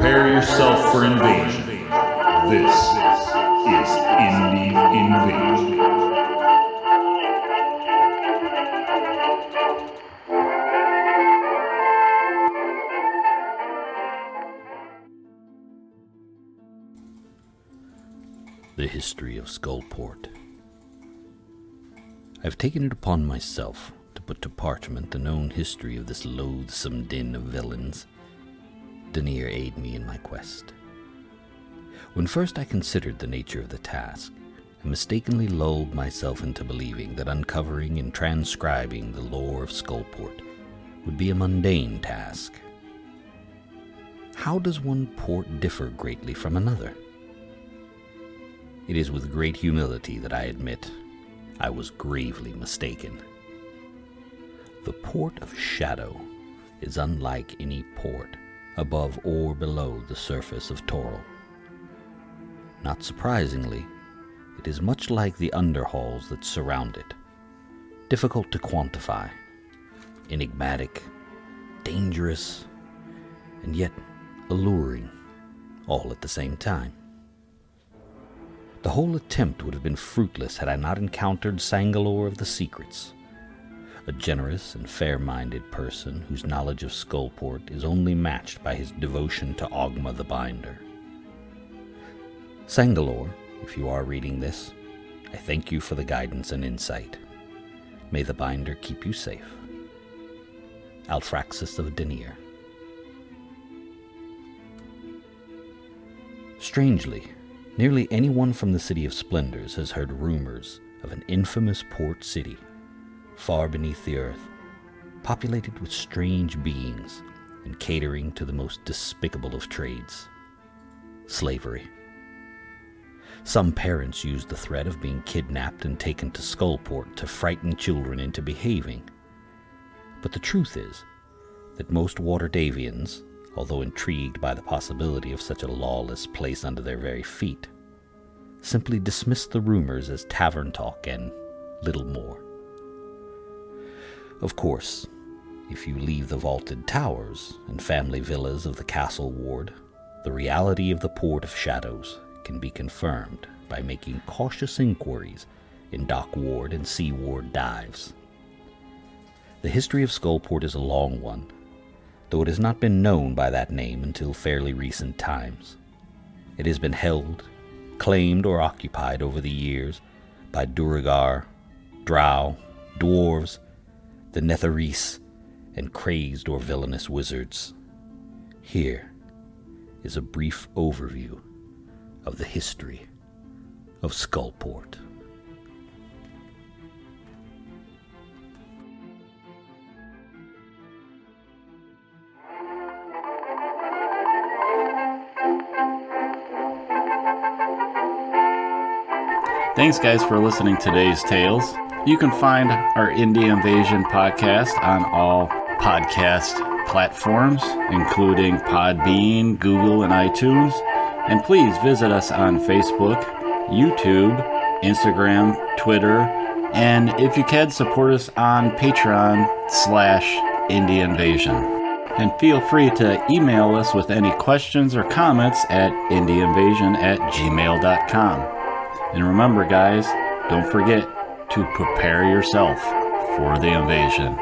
Prepare yourself for invasion. This is Indie Invasion. The history of Skullport. I've taken it upon myself to put to parchment the known history of this loathsome din of villains. Denier aid me in my quest. When first I considered the nature of the task, I mistakenly lulled myself into believing that uncovering and transcribing the lore of Skullport would be a mundane task. How does one port differ greatly from another? It is with great humility that I admit I was gravely mistaken. The Port of Shadow is unlike any port above or below the surface of Toril. Not surprisingly, it is much like the underhalls that surround it, difficult to quantify, enigmatic, dangerous, and yet alluring, all at the same time. The whole attempt would have been fruitless had I not encountered Sangalor of the Secrets, a generous and fair-minded person whose knowledge of Skullport is only matched by his devotion to Ogma the Binder. Sangalor, if you are reading this, I thank you for the guidance and insight. May the Binder keep you safe. Alfraxis of Denier. Strangely, nearly anyone from the City of Splendors has heard rumors of an infamous port city, far beneath the earth, populated with strange beings and catering to the most despicable of trades, slavery. Some parents use the threat of being kidnapped and taken to Skullport to frighten children into behaving. But the truth is that most Waterdavians, although intrigued by the possibility of such a lawless place under their very feet, simply dismiss the rumors as tavern talk and little more. Of course, if you leave the vaulted towers and family villas of the castle ward, the reality of the Port of Shadows can be confirmed by making cautious inquiries in dock ward and sea ward dives. The history of Skullport is a long one, though it has not been known by that name until fairly recent times. It has been held, claimed, or occupied over the years by Duergar, drow, dwarves, the Netherese, and crazed or villainous wizards. Here is a brief overview of the history of Skullport. Thanks, guys, for listening to today's tales. You can find our Indie Invasion podcast on all podcast platforms, including Podbean, Google, and iTunes. And please visit us on Facebook, YouTube, Instagram, Twitter, and if you can, support us on Patreon/Indie Invasion. And feel free to email us with any questions or comments at indieinvasion@gmail.com. And remember, guys, don't forget to prepare yourself for the invasion.